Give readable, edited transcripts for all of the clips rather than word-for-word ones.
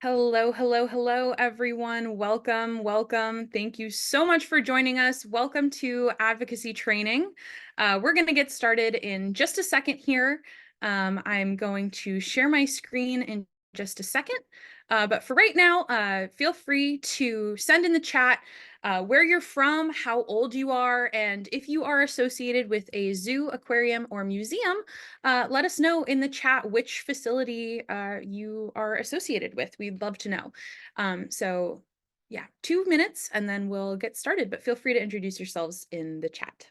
Hello, hello, hello, everyone. Welcome, welcome. Thank you so much for joining us. Welcome to Advocacy Training. We're going to get started in just a second here. I'm going to share my screen in just a second. But for right now, feel free to send in the chat where you're from, how old you are, and if you are associated with a zoo, aquarium, or museum, let us know in the chat which facility you are associated with. We'd love to know. So yeah, 2 minutes and then we'll get started, but feel free to introduce yourselves in the chat.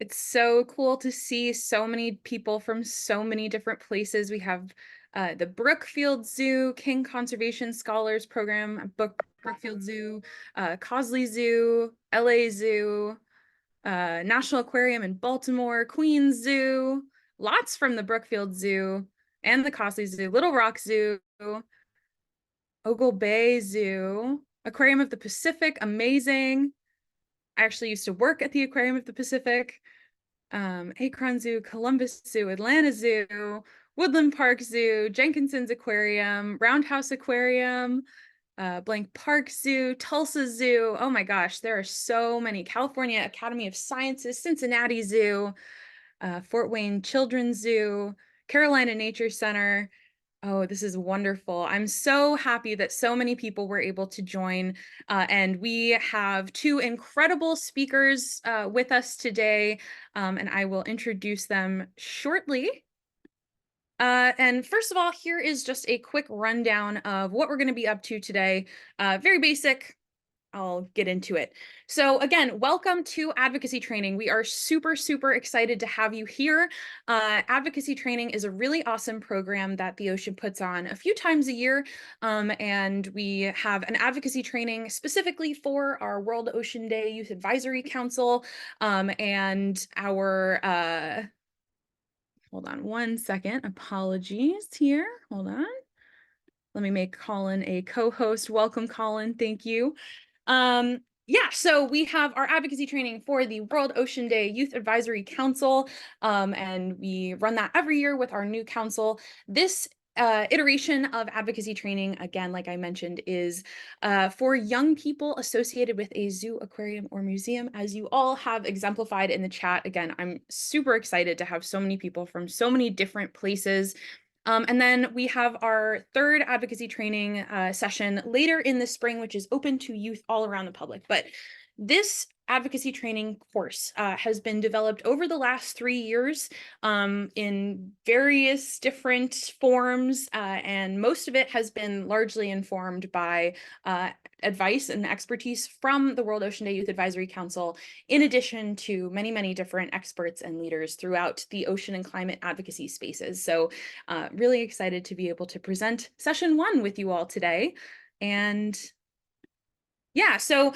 It's so cool to see so many people from so many different places. We have the Brookfield Zoo, King Conservation Scholars Program, Brookfield Zoo, Cosley Zoo, LA Zoo, National Aquarium in Baltimore, Queens Zoo, lots from the Brookfield Zoo and the Cosley Zoo, Little Rock Zoo, Ogle Bay Zoo, Aquarium of the Pacific, amazing. I actually used to work at the Aquarium of the Pacific. Akron Zoo, Columbus Zoo, Atlanta Zoo, Woodland Park Zoo, Jenkinson's Aquarium, Roundhouse Aquarium, Blank Park Zoo, Tulsa Zoo. Oh my gosh, there are so many. California Academy of Sciences, Cincinnati Zoo, Fort Wayne Children's Zoo, Carolina Nature Center. Oh, this is wonderful. I'm so happy that so many people were able to join. And we have two incredible speakers with us today, and I will introduce them shortly. And first of all, here is just a quick rundown of what we're going to be up to today. Very basic. I'll get into it. So again, welcome to Advocacy Training. We are super, super excited to have you here. Advocacy Training is a really awesome program that the Ocean puts on a few times a year. And we have an advocacy training specifically for our World Ocean Day Youth Advisory Council and our, hold on one second, apologies here, hold on. Let me make Colin a co-host. Welcome, Colin, thank you. Yeah, so we have our advocacy training for the World Ocean Day Youth Advisory Council, and we run that every year with our new council. This iteration of advocacy training, again, like I mentioned, is for young people associated with a zoo, aquarium, or museum, as you all have exemplified in the chat. Again, I'm super excited to have so many people from so many different places. And then we have our third advocacy training session later in the spring, which is open to youth all around the public. But this advocacy training course has been developed over the last 3 years in various different forms, and most of it has been largely informed by advice and expertise from the World Ocean Day Youth Advisory Council, in addition to many, many different experts and leaders throughout the ocean and climate advocacy spaces. So really excited to be able to present session 1 with you all today. And yeah, so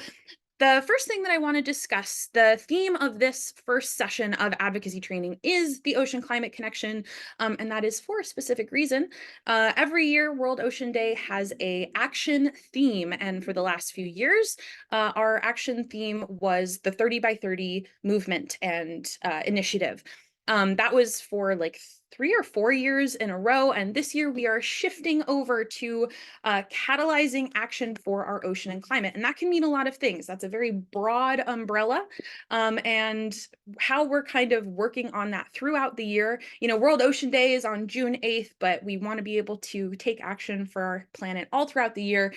the first thing that I want to discuss, the theme of this first session of advocacy training is the ocean climate connection, and that is for a specific reason. Every year, World Ocean Day has an action theme, and for the last few years, our action theme was the 30 by 30 movement and initiative. That was for like 3 or 4 years in a row, and this year we are shifting over to catalyzing action for our ocean and climate, and that can mean a lot of things. That's a very broad umbrella, and how we're kind of working on that throughout the year. You know, World Ocean Day is on June 8th, but we want to be able to take action for our planet all throughout the year.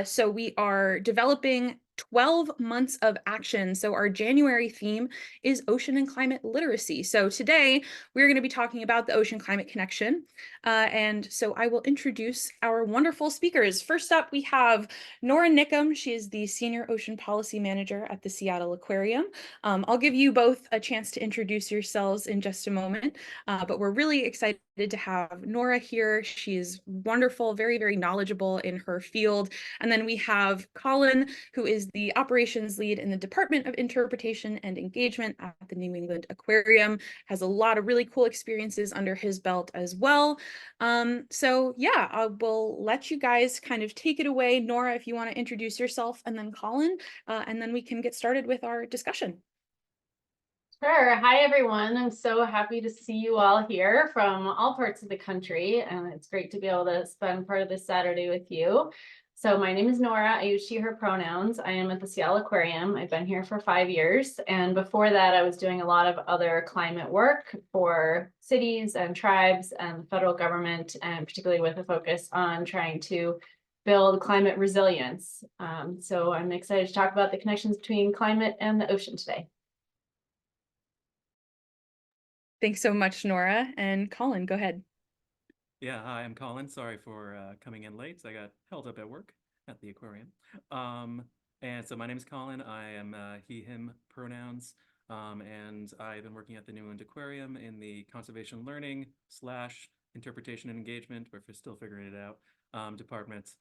So we are developing 12 months of action. So our January theme is ocean and climate literacy. So today we're going to be talking about the ocean climate connection. And so I will introduce our wonderful speakers. First up, we have Nora Nickum. She is the Senior Ocean Policy Manager at the Seattle Aquarium. I'll give you both a chance to introduce yourselves in just a moment, but we're really excited to have Nora here. She is wonderful, very, very knowledgeable in her field. And then we have Colin, who is the operations lead in the Department of Interpretation and Engagement at the New England Aquarium, has a lot of really cool experiences under his belt as well. So yeah, I will let you guys kind of take it away. Nora, if you want to introduce yourself, and then Colin, and then we can get started with our discussion. Sure. Hi, everyone. I'm so happy to see you all here from all parts of the country, and it's great to be able to spend part of this Saturday with you. So my name is Nora. I use she, her pronouns. I am at the Seattle Aquarium. I've been here for 5 years, and before that, I was doing a lot of other climate work for cities and tribes and the federal government, and particularly with a focus on trying to build climate resilience. So I'm excited to talk about the connections between climate and the ocean today. Thanks so much, Nora. And Colin, go ahead. Yeah, hi, I'm Colin. Sorry for coming in late. I got held up at work at the aquarium. And so my name is Colin. I am he, him pronouns. And I've been working at the New England Aquarium in the conservation learning / interpretation and engagement, we're still figuring it out, department.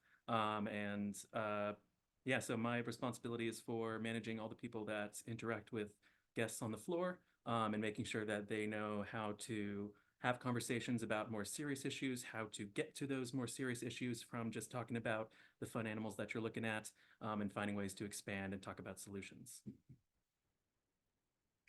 Yeah, so my responsibility is for managing all the people that interact with guests on the floor, and making sure that they know how to have conversations about more serious issues, how to get to those more serious issues from just talking about the fun animals that you're looking at, and finding ways to expand and talk about solutions.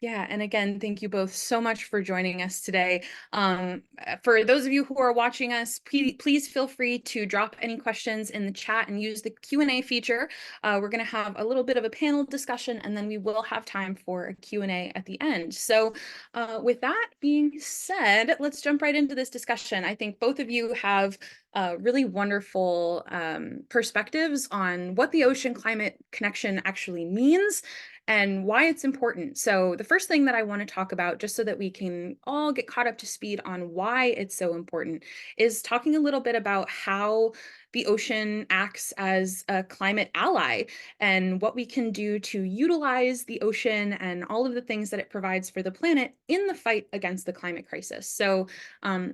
Yeah, and again, thank you both so much for joining us today. For those of you who are watching us, please feel free to drop any questions in the chat and use the Q&A feature. We're going to have a little bit of a panel discussion, and then we will have time for a Q&A at the end. So with that being said, let's jump right into this discussion. I think both of you have really wonderful perspectives on what the ocean climate connection actually means and why it's important. So the first thing that I want to talk about, just so that we can all get caught up to speed on why it's so important, is talking a little bit about how the ocean acts as a climate ally and what we can do to utilize the ocean and all of the things that it provides for the planet in the fight against the climate crisis. So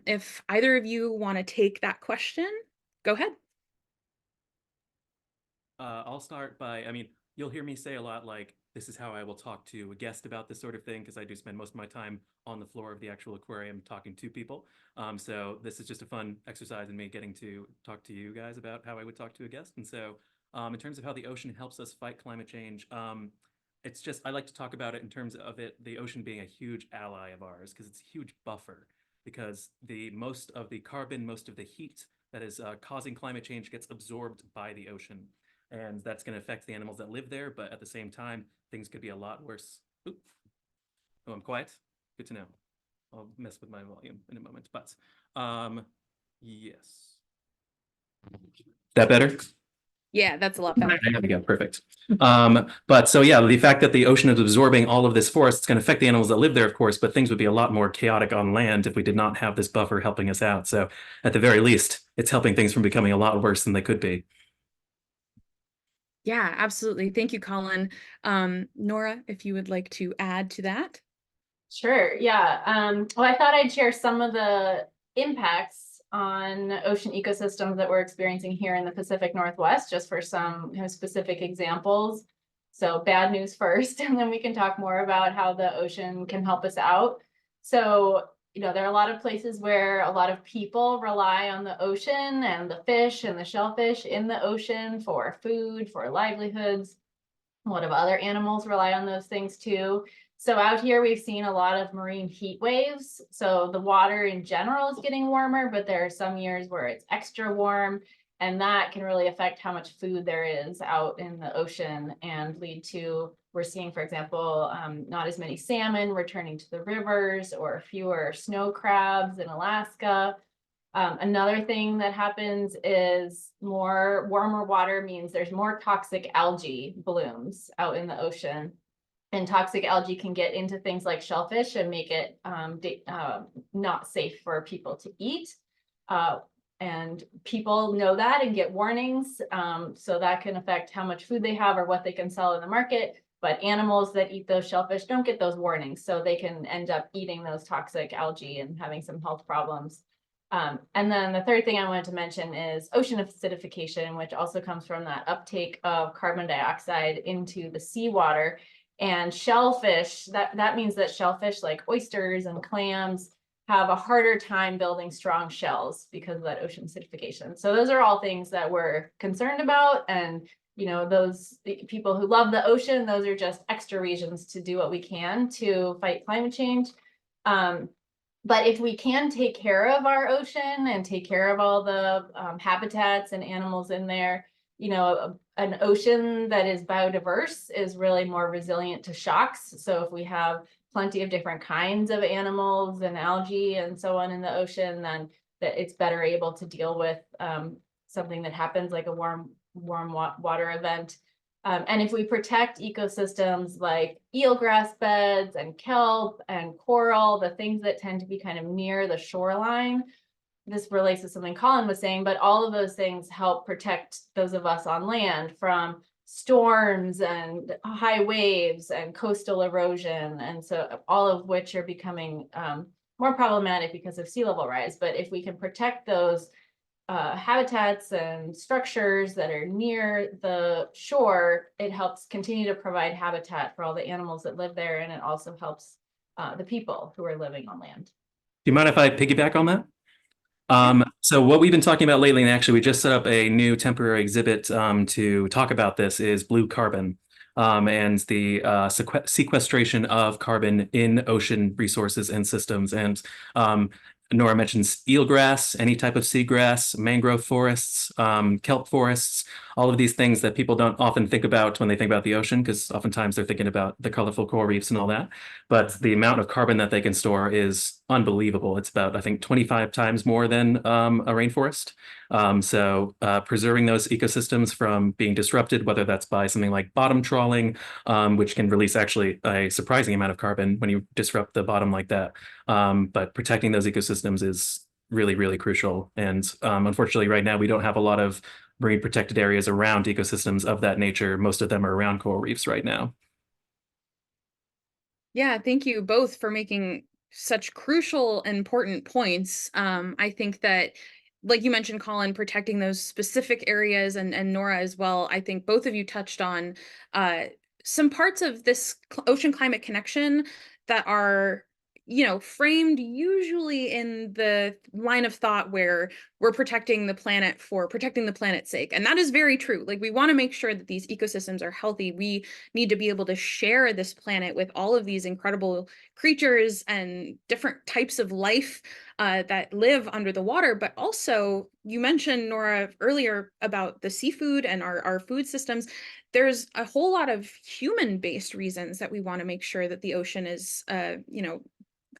if either of you want to take that question, go ahead. I'll start by, you'll hear me say a lot like, this is how I will talk to a guest about this sort of thing, because I do spend most of my time on the floor of the actual aquarium talking to people. So this is just a fun exercise in me getting to talk to you guys about how I would talk to a guest. And so in terms of how the ocean helps us fight climate change, it's just, I like to talk about it in terms of the ocean being a huge ally of ours, because it's a huge buffer, because most of the carbon, most of the heat that is causing climate change gets absorbed by the ocean. And that's going to affect the animals that live there, but at the same time, things could be a lot worse. Oop. Oh, I'm quiet? Good to know. I'll mess with my volume in a moment, but yes. That better? Yeah, that's a lot better. There we go, perfect. But so yeah, the fact that the ocean is absorbing all of this forest, it's going to affect the animals that live there, of course, but things would be a lot more chaotic on land if we did not have this buffer helping us out. So at the very least, it's helping things from becoming a lot worse than they could be. Yeah, absolutely. Thank you, Colin. Nora, if you would like to add to that. Sure. Yeah. Well, I thought I'd share some of the impacts on ocean ecosystems that we're experiencing here in the Pacific Northwest, just for some specific examples. So bad news first, and then we can talk more about how the ocean can help us out. So, there are a lot of places where a lot of people rely on the ocean and the fish and the shellfish in the ocean for food, for livelihoods. A lot of other animals rely on those things too. So out here, we've seen a lot of marine heat waves. So the water in general is getting warmer, but there are some years where it's extra warm, and that can really affect how much food there is out in the ocean and lead to, we're seeing, for example, not as many salmon returning to the rivers, or fewer snow crabs in Alaska. Another thing that happens is more warmer water means there's more toxic algae blooms out in the ocean. And toxic algae can get into things like shellfish and make it not safe for people to eat. And people know that and get warnings. So that can affect how much food they have or what they can sell in the market. But animals that eat those shellfish don't get those warnings. So they can end up eating those toxic algae and having some health problems. And then the third thing I wanted to mention is ocean acidification, which also comes from that uptake of carbon dioxide into the seawater. And shellfish, that means that shellfish like oysters and clams have a harder time building strong shells because of that ocean acidification. So those are all things that we're concerned about. And, you know, those people who love the ocean, those are just extra reasons to do what we can to fight climate change. But if we can take care of our ocean and take care of all the habitats and animals in there, you know, an ocean that is biodiverse is really more resilient to shocks. So if we have plenty of different kinds of animals and algae and so on in the ocean, then that it's better able to deal with something that happens like a warm water event. And if we protect ecosystems like eelgrass beds and kelp and coral, the things that tend to be kind of near the shoreline, this relates to something Colin was saying, but all of those things help protect those of us on land from storms and high waves and coastal erosion. And so all of which are becoming more problematic because of sea level rise. But if we can protect those habitats and structures that are near the shore, it helps continue to provide habitat for all the animals that live there. And it also helps the people who are living on land. Do you mind if I piggyback on that? So what we've been talking about lately, and actually we just set up a new temporary exhibit to talk about this, is blue carbon and the sequestration of carbon in ocean resources and systems. And Nora mentions eelgrass, any type of seagrass, mangrove forests, kelp forests, all of these things that people don't often think about when they think about the ocean, because oftentimes they're thinking about the colorful coral reefs and all that. But the amount of carbon that they can store is unbelievable. It's about, I think, 25 times more than a rainforest. So preserving those ecosystems from being disrupted, whether that's by something like bottom trawling, which can release actually a surprising amount of carbon when you disrupt the bottom like that. But protecting those ecosystems is really, really crucial. And unfortunately, right now, we don't have a lot of marine protected areas around ecosystems of that nature. Most of them are around coral reefs right now. Yeah, thank you both for making such crucial and important points. I think that, like you mentioned, Colin, protecting those specific areas, and Nora as well, I think both of you touched on some parts of this ocean climate connection that are, you know, framed usually in the line of thought where we're protecting the planet for protecting the planet's sake. And that is very true. Like, we want to make sure that these ecosystems are healthy. We need to be able to share this planet with all of these incredible creatures and different types of life that live under the water. But also, you mentioned, Nora, earlier about the seafood and our food systems. There's a whole lot of human-based reasons that we want to make sure that the ocean is, you know,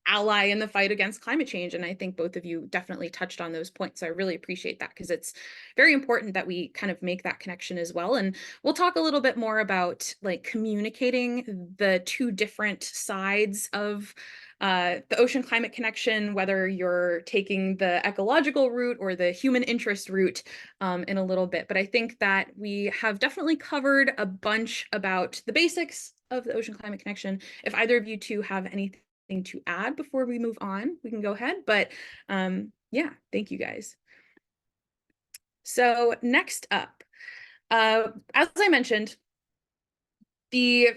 ally in the fight against climate change. And I think both of you definitely touched on those points. So I really appreciate that, because it's very important that we kind of make that connection as well. And we'll talk a little bit more about like communicating the two different sides of the ocean climate connection, whether you're taking the ecological route or the human interest route in a little bit. But I think that we have definitely covered a bunch about the basics of the ocean climate connection. If either of you two have anything to add before we move on, we can go ahead. But yeah, thank you guys. So next up, as I mentioned, the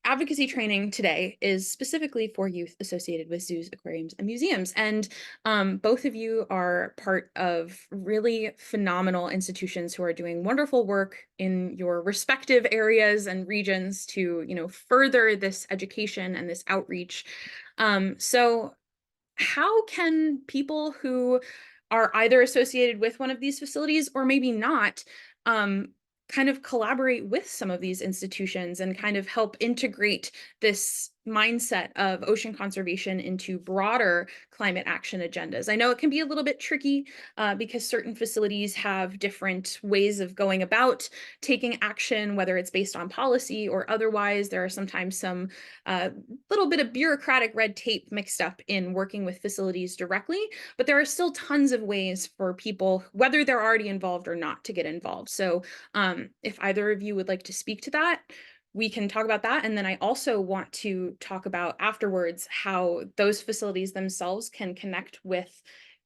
advocacy training today is specifically for youth associated with zoos, aquariums, and museums. And both of you are part of really phenomenal institutions who are doing wonderful work in your respective areas and regions to, you know, further this education and this outreach. So how can people who are either associated with one of these facilities or maybe not kind of collaborate with some of these institutions and kind of help integrate this mindset of ocean conservation into broader climate action agendas. I know it can be a little bit tricky because certain facilities have different ways of going about taking action, whether it's based on policy or otherwise. There are sometimes some little bit of bureaucratic red tape mixed up in working with facilities directly, but there are still tons of ways for people, whether they're already involved or not, to get involved. So if either of you would like to speak to that, we can talk about that. And then I also want to talk about afterwards how those facilities themselves can connect with,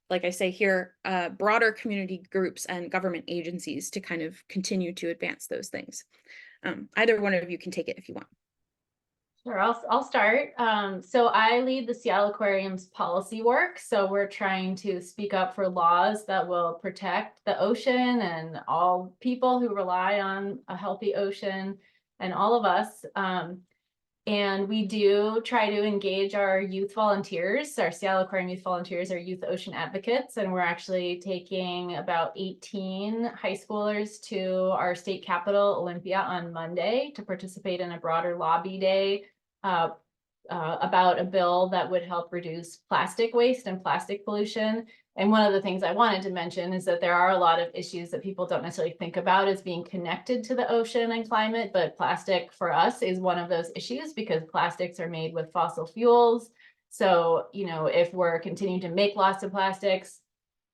like I say here, broader community groups and government agencies to kind of continue to advance those things. Either one of you can take it if you want. Sure, I'll start. So I lead the Seattle Aquarium's policy work. So we're trying to speak up for laws that will protect the ocean and all people who rely on a healthy ocean and all of us. And we do try to engage our youth volunteers. Our Seattle Aquarium youth volunteers are youth ocean advocates, and we're actually taking about 18 high schoolers to our state capital, Olympia, on Monday to participate in a broader lobby day about a bill that would help reduce plastic waste and plastic pollution. And one of the things I wanted to mention is that there are a lot of issues that people don't necessarily think about as being connected to the ocean and climate, but plastic for us is one of those issues because plastics are made with fossil fuels. So, you know, if we're continuing to make lots of plastics,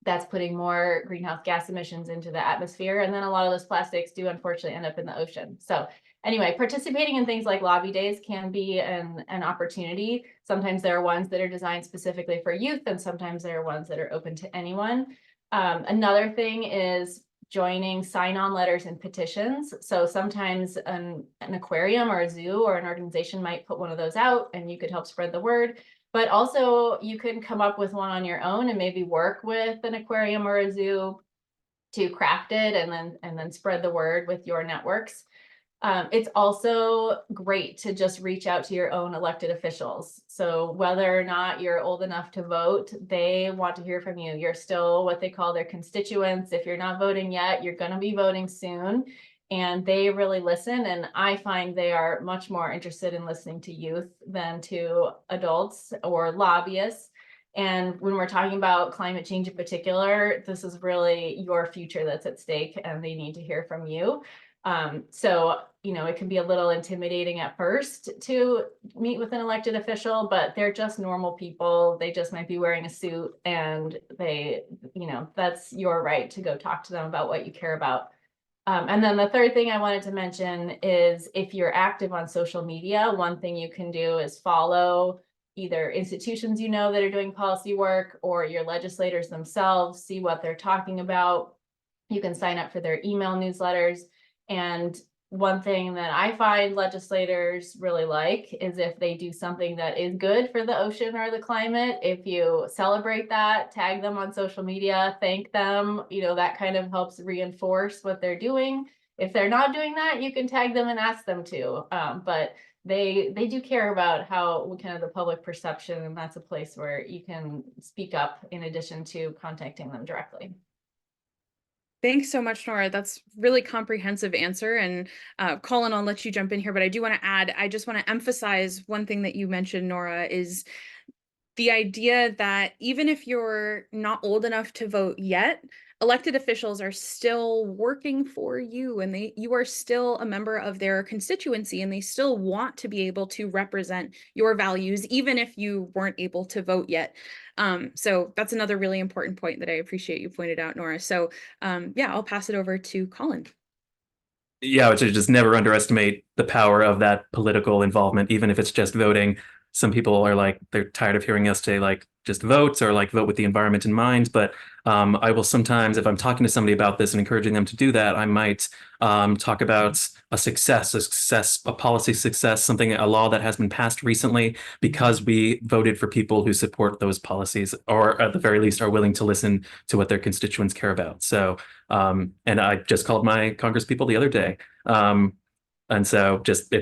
that's putting more greenhouse gas emissions into the atmosphere. And then a lot of those plastics do unfortunately end up in the ocean. So anyway, participating in things like lobby days can be an opportunity. Sometimes there are ones that are designed specifically for youth, and sometimes there are ones that are open to anyone. Another thing is joining sign-on letters and petitions. So sometimes an aquarium or a zoo or an organization might put one of those out, and you could help spread the word. But also you can come up with one on your own and maybe work with an aquarium or a zoo to craft it and then spread the word with your networks. It's also great to just reach out to your own elected officials. So whether or not you're old enough to vote, they want to hear from you. You're still what they call their constituents. If you're not voting yet, you're going to be voting soon. And they really listen. And I find they are much more interested in listening to youth than to adults or lobbyists. And when we're talking about climate change in particular, this is really your future that's at stake, and they need to hear from you. So, you know, it can be a little intimidating at first to meet with an elected official, but they're just normal people. They just might be wearing a suit, and they, you know, that's your right to go talk to them about what you care about. And then the third thing I wanted to mention is if you're active on social media, one thing you can do is follow either institutions you know that are doing policy work or your legislators themselves, see what they're talking about. You can sign up for their email newsletters. And one thing that I find legislators really like is if they do something that is good for the ocean or the climate, if you celebrate that, tag them on social media, thank them, you know, that kind of helps reinforce what they're doing. If they're not doing that, you can tag them and ask them to, but they do care about how kind of the public perception, and that's a place where you can speak up in addition to contacting them directly. Thanks so much, Nora. That's really comprehensive answer. And Colin, I'll let you jump in here, but I do want to add, I just want to emphasize one thing that you mentioned, Nora, is the idea that even if you're not old enough to vote yet, elected officials are still working for you, and you are still a member of their constituency, and they still want to be able to represent your values, even if you weren't able to vote yet. So that's another really important point that I appreciate you pointed out, Nora. So yeah, I'll pass it over to Colin. Yeah, I would say just never underestimate the power of that political involvement, even if it's just voting. Some people are like, they're tired of hearing us say like just vote or like vote with the environment in mind. But I will sometimes, if I'm talking to somebody about this and encouraging them to do that, I might talk about a policy success, a law that has been passed recently because we voted for people who support those policies, or at the very least are willing to listen to what their constituents care about. So, and I just called my congresspeople the other day. And so just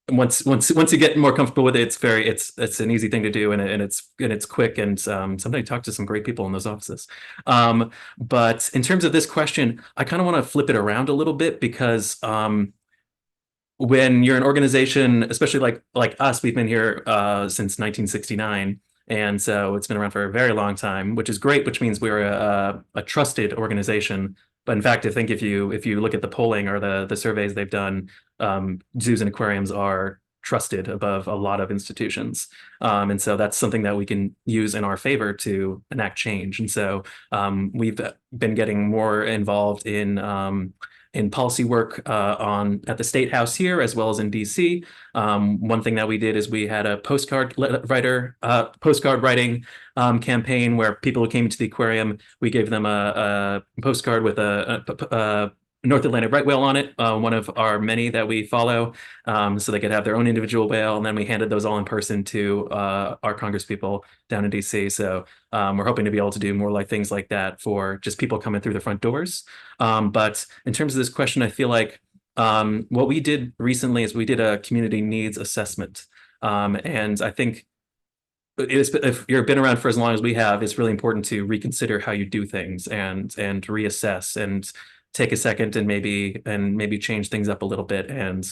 once you get more comfortable with it, it's an easy thing to do, and it's quick, and somebody talked to some great people in those offices. But in terms of this question, I kind of want to flip it around a little bit because when you're an organization, especially like us, we've been here since 1969. And so it's been around for a very long time, which is great, which means we're a trusted organization. But in fact, I think if you look at the polling or the surveys they've done, zoos and aquariums are trusted above a lot of institutions. And so that's something that we can use in our favor to enact change. And so we've been getting more involved in policy work at the State House here, as well as in DC. One thing that we did is we had a postcard writing campaign where people who came to the aquarium, we gave them a postcard with a North Atlantic right whale on it, one of our many that we follow, so they could have their own individual whale. And then we handed those all in person to our congresspeople down in DC. So we're hoping to be able to do more like things like that for just people coming through the front doors. But in terms of this question, I feel like what we did recently is we did a community needs assessment. And I think if you've been around for as long as we have, it's really important to reconsider how you do things and reassess and take a second and maybe change things up a little bit. And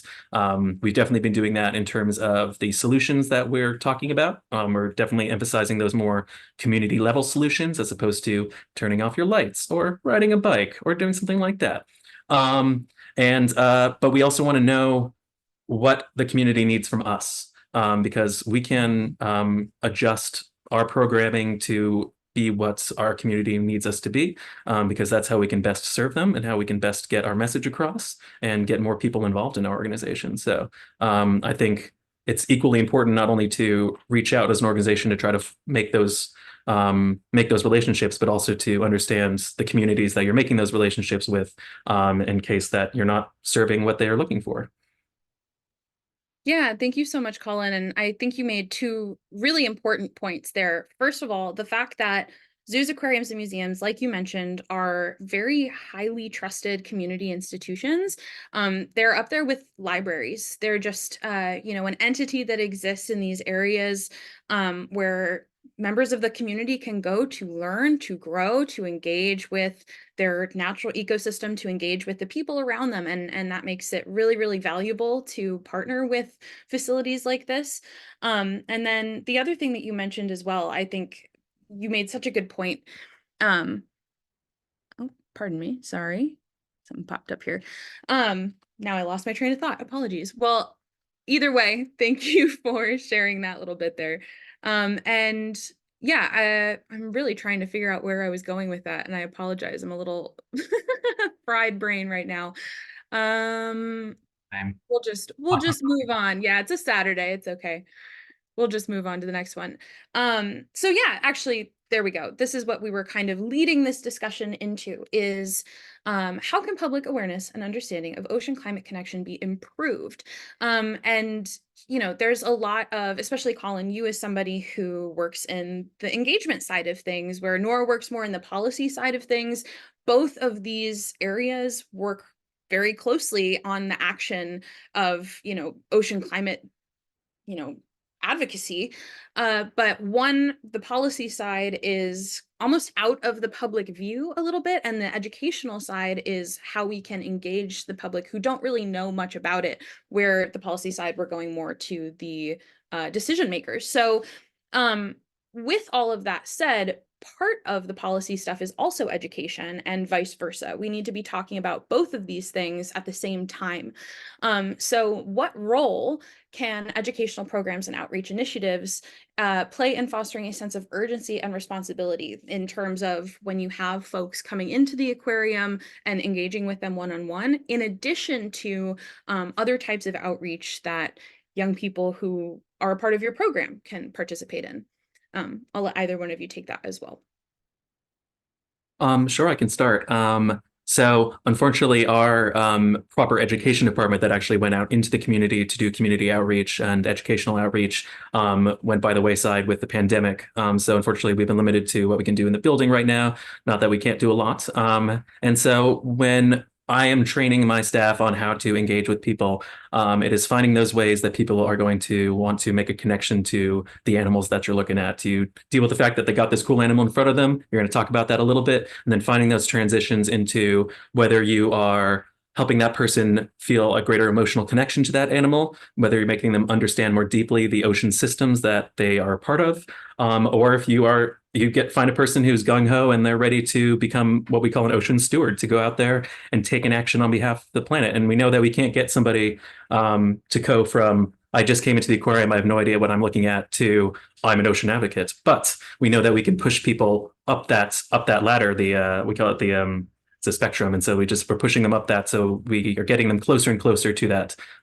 we've definitely been doing that in terms of the solutions that we're talking about. We're definitely emphasizing those more community level solutions as opposed to turning off your lights or riding a bike or doing something like that. But we also want to know what the community needs from us, because we can adjust our programming to be what our community needs us to be, because that's how we can best serve them and how we can best get our message across and get more people involved in our organization. So I think it's equally important not only to reach out as an organization to try to make those relationships, but also to understand the communities that you're making those relationships with, in case that you're not serving what they are looking for. Yeah, thank you so much, Colin. And I think you made two really important points there. First of all, the fact that zoos, aquariums, and museums, like you mentioned, are very highly trusted community institutions. They're up there with libraries. They're just, an entity that exists in these areas where members of the community can go to learn, to grow, to engage with their natural ecosystem, to engage with the people around them. And that makes it really, really valuable to partner with facilities like this. And then the other thing that you mentioned as well, I think you made such a good point. Oh, pardon me. Sorry. Something popped up here. Now I lost my train of thought. Apologies. Well, either way, thank you for sharing that little bit there. And yeah, I'm really trying to figure out where I was going with that, and I apologize. I'm a little fried brain right now. We'll just move on. Yeah, it's a Saturday. It's okay. We'll just move on to the next one. So yeah, actually, there we go. This is what we were kind of leading this discussion into is how can public awareness and understanding of ocean climate connection be improved? And, there's a lot of, especially Colin, you as somebody who works in the engagement side of things, where Nora works more in the policy side of things. Both of these areas work very closely on the action of, ocean climate, advocacy. But the policy side is almost out of the public view a little bit. And the educational side is how we can engage the public who don't really know much about it, where the policy side, we're going more to the decision makers. So with all of that said, part of the policy stuff is also education and vice versa. We need to be talking about both of these things at the same time. So what role can educational programs and outreach initiatives play in fostering a sense of urgency and responsibility in terms of when you have folks coming into the aquarium and engaging with them one-on-one, in addition to other types of outreach that young people who are a part of your program can participate in? I'll let either one of you take that as well. Sure, I can start. So unfortunately, our proper education department that actually went out into the community to do community outreach and educational outreach went by the wayside with the pandemic. So unfortunately, we've been limited to what we can do in the building right now. Not that we can't do a lot. And so when I am training my staff on how to engage with people, it is finding those ways that people are going to want to make a connection to the animals that you're looking at, to deal with the fact that they got this cool animal in front of them. You're going to talk about that a little bit, and then finding those transitions into whether you are helping that person feel a greater emotional connection to that animal, whether you're making them understand more deeply the ocean systems that they are a part of, or if find a person who's gung-ho and they're ready to become what we call an ocean steward, to go out there and take an action on behalf of the planet. And we know that we can't get somebody to go from I just came into the aquarium, I have no idea what I'm looking at, to I'm an ocean advocate. But we know that we can push people up that ladder. We call it it's a spectrum, and so we're pushing them up that, so we are getting them closer and closer to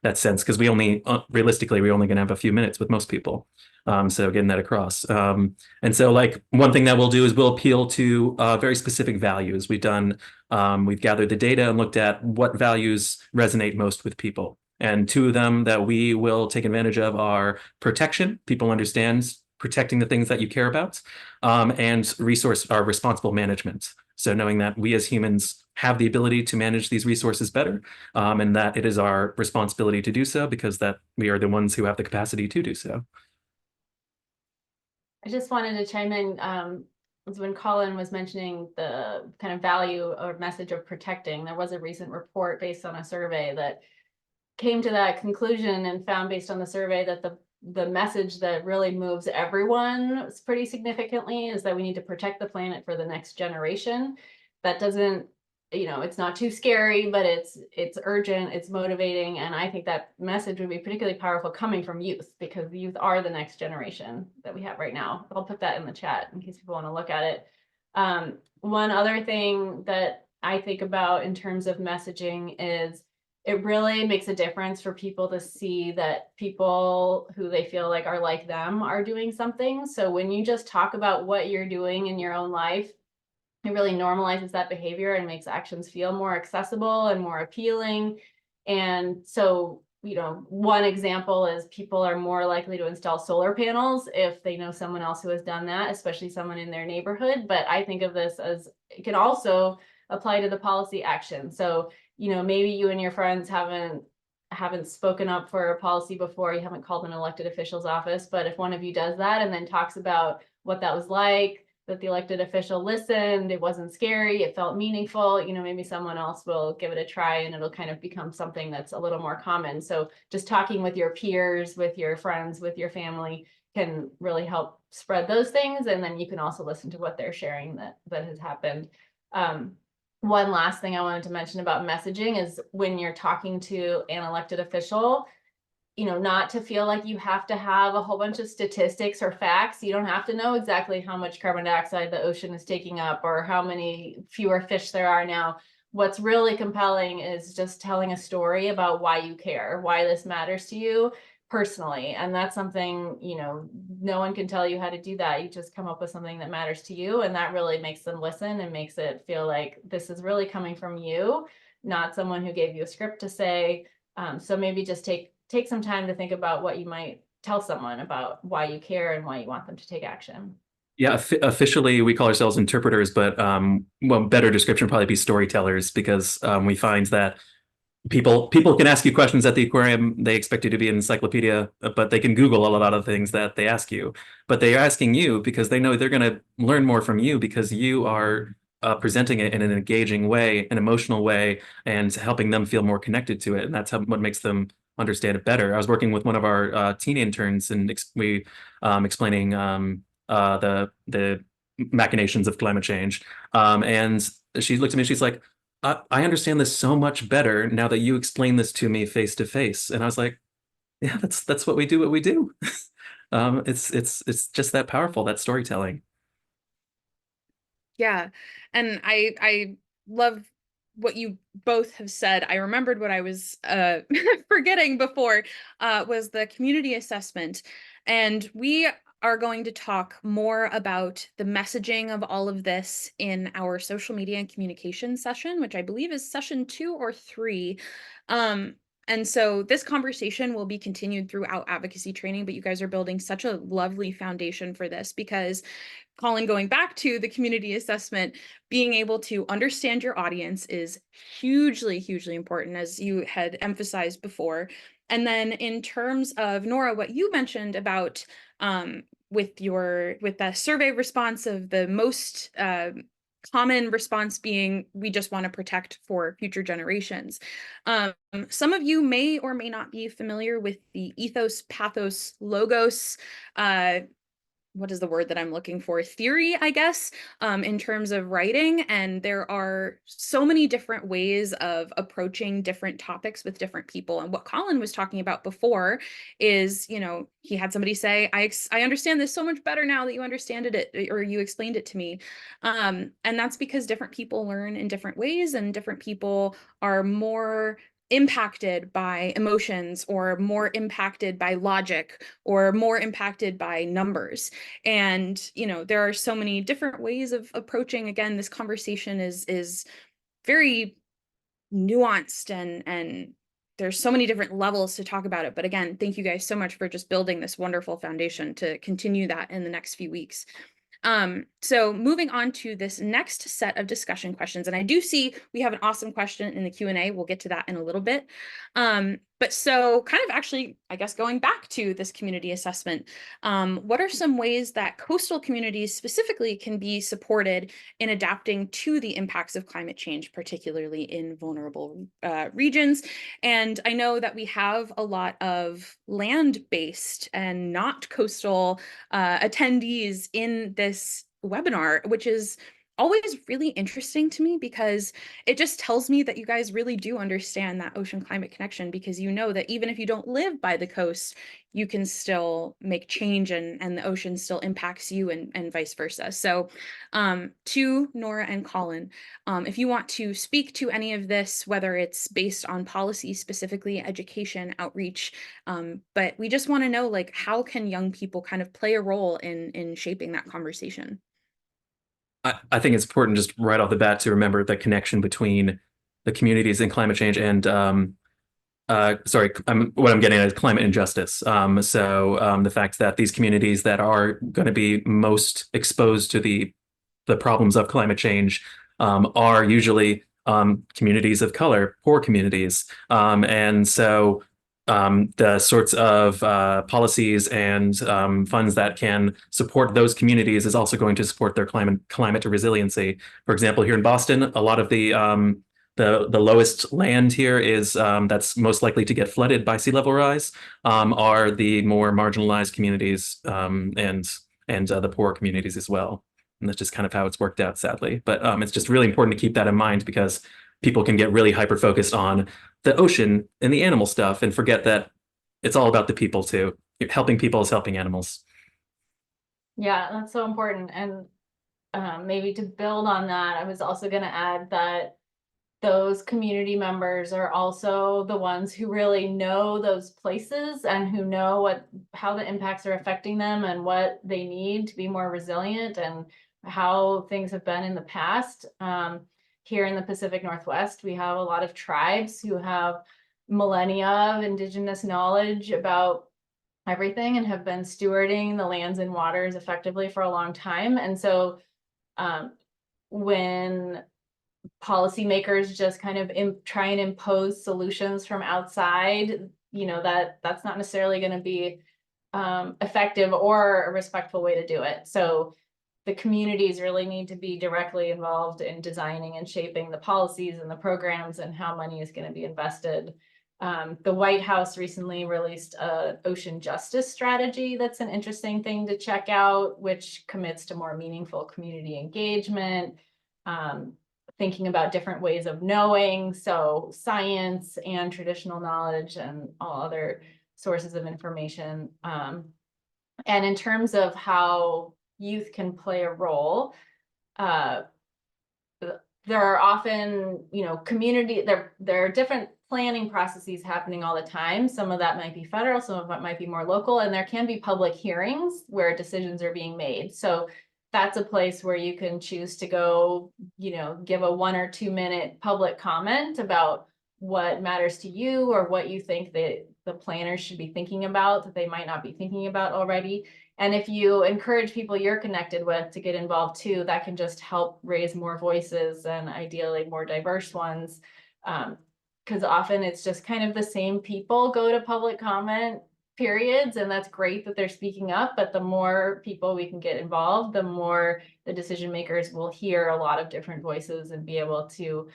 that sense, because realistically we're only going to have a few minutes with most people. So getting that across. And so like one thing that we'll do is we'll appeal to very specific values. We've gathered the data and looked at what values resonate most with people. And two of them that we will take advantage of are protection. People understand protecting the things that you care about, and responsible management. So knowing that we as humans have the ability to manage these resources better, and that it is our responsibility to do so, because that we are the ones who have the capacity to do so. I just wanted to chime in, was when Colin was mentioning the kind of value or message of protecting. There was a recent report based on a survey that came to that conclusion, and found based on the survey that the message that really moves everyone pretty significantly is that we need to protect the planet for the next generation. That doesn't, it's not too scary, but it's urgent, it's motivating. And I think that message would be particularly powerful coming from youth, because the youth are the next generation that we have right now. I'll put that in the chat in case people want to look at it. One other thing that I think about in terms of messaging is it really makes a difference for people to see that people who they feel like are like them are doing something. So when you just talk about what you're doing in your own life, it really normalizes that behavior and makes actions feel more accessible and more appealing. And so, one example is people are more likely to install solar panels if they know someone else who has done that, especially someone in their neighborhood. But I think of this as it can also apply to the policy action. So, maybe you and your friends haven't spoken up for a policy before, you haven't called an elected official's office, but if one of you does that and then talks about what that was like, that the elected official listened, it wasn't scary, it felt meaningful, maybe someone else will give it a try and it'll kind of become something that's a little more common. So just talking with your peers, with your friends, with your family can really help spread those things. And then you can also listen to what they're sharing that has happened. One last thing I wanted to mention about messaging is when you're talking to an elected official, not to feel like you have to have a whole bunch of statistics or facts. You don't have to know exactly how much carbon dioxide the ocean is taking up or how many fewer fish there are now. What's really compelling is just telling a story about why you care, why this matters to you personally. And that's something, no one can tell you how to do that. You just come up with something that matters to you. And that really makes them listen and makes it feel like this is really coming from you, not someone who gave you a script to say. So maybe just take some time to think about what you might tell someone about why you care and why you want them to take action. Yeah, officially we call ourselves interpreters, but better description would probably be storytellers, because we find that people can ask you questions at the aquarium. They expect you to be an encyclopedia, but they can Google a lot of things that they ask you. But they're asking you because they know they're going to learn more from you, because you are presenting it in an engaging way, an emotional way, and helping them feel more connected to it. And that's what makes them understand it better. I was working with one of our teen interns, and explaining the machinations of climate change. And she looked at me, she's like, I understand this so much better now that you explain this to me face to face. And I was like, yeah, that's what we do. It's just that powerful, that storytelling. Yeah. And I love what you both have said. I remembered what I was forgetting before, was the community assessment. And we are going to talk more about the messaging of all of this in our social media and communication session, which I believe is session 2 or 3. And so this conversation will be continued throughout advocacy training, but you guys are building such a lovely foundation for this, because Colin, going back to the community assessment, being able to understand your audience is hugely, hugely important, as you had emphasized before. And then in terms of, Nora, what you mentioned about with the survey response of the most common response being, we just want to protect for future generations. Some of you may or may not be familiar with the ethos, pathos, logos, what is the word that I'm looking for? Theory, I guess, in terms of writing. And there are so many different ways of approaching different topics with different people. And what Colin was talking about before is, you know, he had somebody say, I understand this so much better now that you understand it or you explained it to me. And that's because different people learn in different ways, and different people are more impacted by emotions, or more impacted by logic, or more impacted by numbers. And, you know, there are so many different ways of approaching. Again, this conversation is very nuanced, and there's so many different levels to talk about it. But again, thank you guys so much for just building this wonderful foundation to continue that in the next few weeks. So moving on to this next set of discussion questions, and I do see we have an awesome question in the Q&A. We'll get to that in a little bit. But so kind of actually, I guess, going back to this community assessment, what are some ways that coastal communities specifically can be supported in adapting to the impacts of climate change, particularly in vulnerable regions? And I know that we have a lot of land-based and not coastal attendees in this webinar, which is always really interesting to me, because it just tells me that you guys really do understand that ocean climate connection, because you know that even if you don't live by the coast, you can still make change, and the ocean still impacts you, and vice versa. So to Nora and Colin, if you want to speak to any of this, whether it's based on policy, specifically education, outreach, but we just want to know, like, how can young people kind of play a role in shaping that conversation? I think it's important just right off the bat to remember the connection between the communities and climate change and what I'm getting at is climate injustice. The fact that these communities that are going to be most exposed to the problems of climate change are usually communities of color, poor communities. The sorts of policies and funds that can support those communities is also going to support their climate resiliency. For example, here in Boston, a lot of the lowest land here is that's most likely to get flooded by sea level rise are the more marginalized communities and the poor communities as well. And that's just kind of how it's worked out, sadly. But it's just really important to keep that in mind, because people can get really hyper focused on the ocean and the animal stuff and forget that it's all about the people too. Helping people is helping animals. Yeah, that's so important. And maybe to build on that, I was also going to add that those community members are also the ones who really know those places, and who know how the impacts are affecting them, and what they need to be more resilient, and how things have been in the past. Here in the Pacific Northwest, we have a lot of tribes who have millennia of indigenous knowledge about everything, and have been stewarding the lands and waters effectively for a long time. And so when policymakers just kind of try and impose solutions from outside, you know, that's not necessarily going to be effective or a respectful way to do it. So the communities really need to be directly involved in designing and shaping the policies and the programs, and how money is going to be invested. The White House recently released an ocean justice strategy that's an interesting thing to check out, which commits to more meaningful community engagement, thinking about different ways of knowing, so science and traditional knowledge and all other sources of information. And in terms of how youth can play a role, there are often, you know, there are different planning processes happening all the time. Some of that might be federal, some of it might be more local, and there can be public hearings where decisions are being made. So that's a place where you can choose to go, you know, give a 1 or 2 minute public comment about what matters to you, or what you think that the planners should be thinking about that they might not be thinking about already. And if you encourage people you're connected with to get involved too, that can just help raise more voices, and ideally more diverse ones. Because often it's just kind of the same people go to public comment periods, and that's great that they're speaking up, but the more people we can get involved, the more the decision makers will hear a lot of different voices and be able to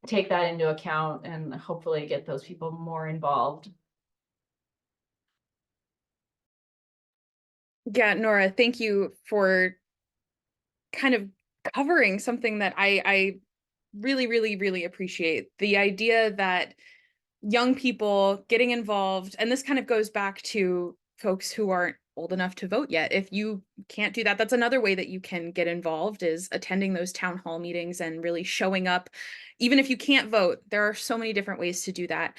take that into account and hopefully get those people more involved. Yeah, Nora, thank you for kind of covering something that I really, really, really appreciate. The idea that young people getting involved, and this kind of goes back to folks who aren't old enough to vote yet. If you can't do that, that's another way that you can get involved, is attending those town hall meetings and really showing up. Even if you can't vote, there are so many different ways to do that.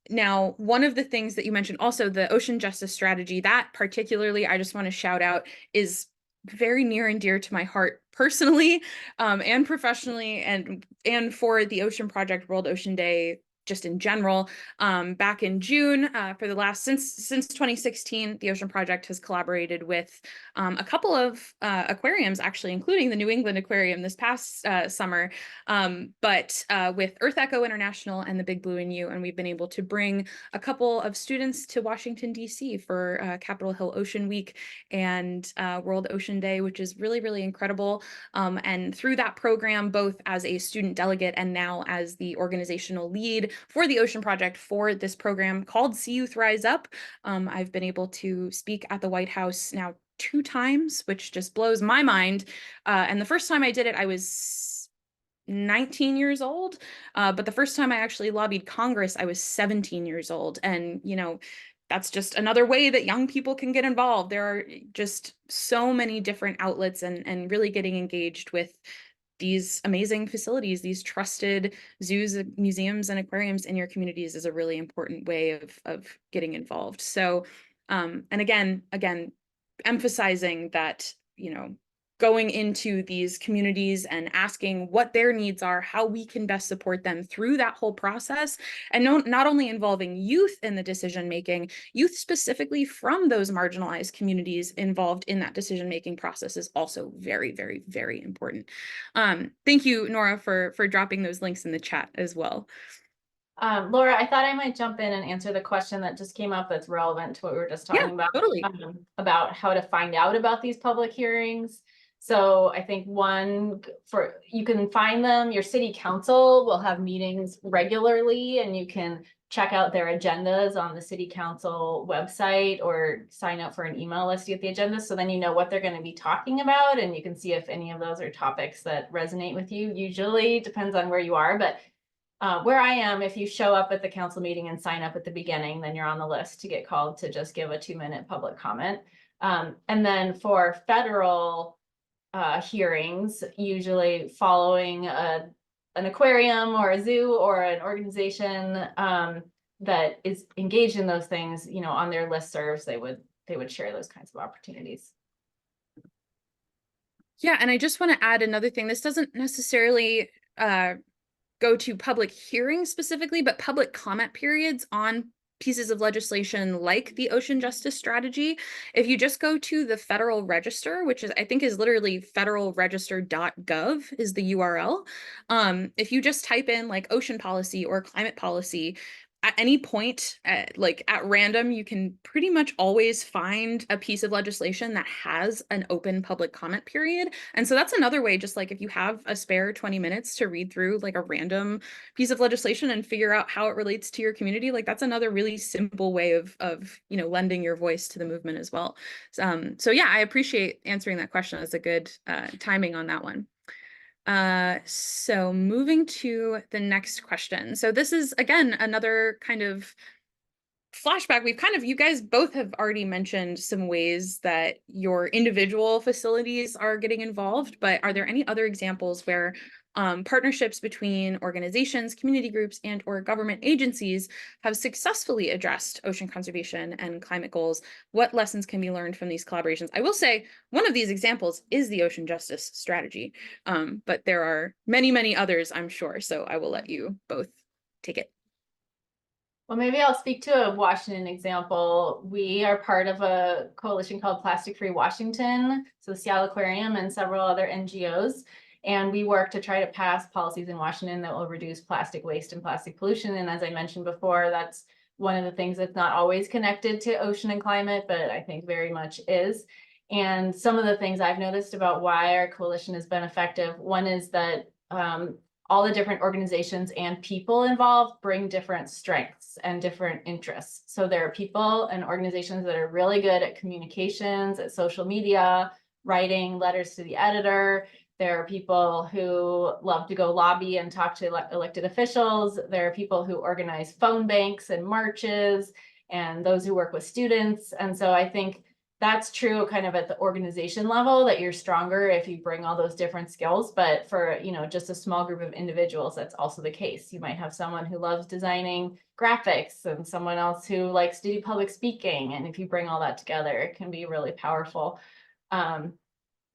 Now, one of the things that you mentioned, also the ocean justice strategy, that particularly I just want to shout out is very near and dear to my heart personally, and professionally, and for the Ocean Project World Ocean Day just in general. Back in June, for the last, since 2016, the Ocean Project has collaborated with a couple of aquariums, actually, including the New England Aquarium this past summer, but with Earth Echo International and the Big Blue and You, and we've been able to bring a couple of students to Washington, D.C. for Capitol Hill Ocean Week and World Ocean Day, which is really, really incredible. And through that program, both as a student delegate and now as the organizational lead for the Ocean Project for this program called See Youth Rise Up, I've been able to speak at the White House now 2 times, which just blows my mind. And the first time I did it, I was 19 years old. But the first time I actually lobbied Congress, I was 17 years old. And, you know, that's just another way that young people can get involved. There are just so many different outlets, and really getting engaged with these amazing facilities, these trusted zoos, museums, and aquariums in your communities is a really important way of getting involved. So, and again, emphasizing that, you know, going into these communities and asking what their needs are, how we can best support them through that whole process, and not only involving youth in the decision making, youth specifically from those marginalized communities involved in that decision making process is also very, very, very important. Thank you, Nora, for dropping those links in the chat as well. Laura, I thought I might jump in and answer the question that just came up that's relevant to what we were just talking about. Totally. About how to find out about these public hearings. So I think you can find them, your city council will have meetings regularly, and you can check out their agendas on the city council website or sign up for an email list to get the agenda. So then you know what they're going to be talking about, and you can see if any of those are topics that resonate with you. Usually depends on where you are, but where I am, if you show up at the council meeting and sign up at the beginning, then you're on the list to get called to just give a 2-minute public comment. And then for federal hearings, usually following an aquarium or a zoo or an organization that is engaged in those things, you know, on their listservs, they would share those kinds of opportunities. Yeah, and I just want to add another thing. This doesn't necessarily go to public hearings specifically, but public comment periods on pieces of legislation like the ocean justice strategy. If you just go to the Federal Register, which is, I think, is literally federalregister.gov is the URL. If you just type in like ocean policy or climate policy, at any point, at random, you can pretty much always find a piece of legislation that has an open public comment period. And so that's another way, just like if you have a spare 20 minutes to read through like a random piece of legislation and figure out how it relates to your community, like that's another really simple way of you know, lending your voice to the movement as well. So yeah, I appreciate answering that question. That's a good timing on that one. So moving to the next question. So this is, again, another kind of flashback. You guys both have already mentioned some ways that your individual facilities are getting involved, but are there any other examples where partnerships between organizations, community groups, and or government agencies have successfully addressed ocean conservation and climate goals? What lessons can be learned from these collaborations? I will say one of these examples is the ocean justice strategy, but there are many, many others, I'm sure. So I will let you both take it. Well, maybe I'll speak to a Washington example. We are part of a coalition called Plastic Free Washington, so the Seattle Aquarium and several other NGOs. And we work to try to pass policies in Washington that will reduce plastic waste and plastic pollution. And as I mentioned before, that's one of the things that's not always connected to ocean and climate, but I think very much is. And some of the things I've noticed about why our coalition has been effective, one is that all the different organizations and people involved bring different strengths and different interests. So there are people and organizations that are really good at communications, at social media, writing letters to the editor. There are people who love to go lobby and talk to elected officials. There are people who organize phone banks and marches, and those who work with students. And so I think that's true kind of at the organization level, that you're stronger if you bring all those different skills. But for, you know, just a small group of individuals, that's also the case. You might have someone who loves designing graphics and someone else who likes to do public speaking. And if you bring all that together, it can be really powerful.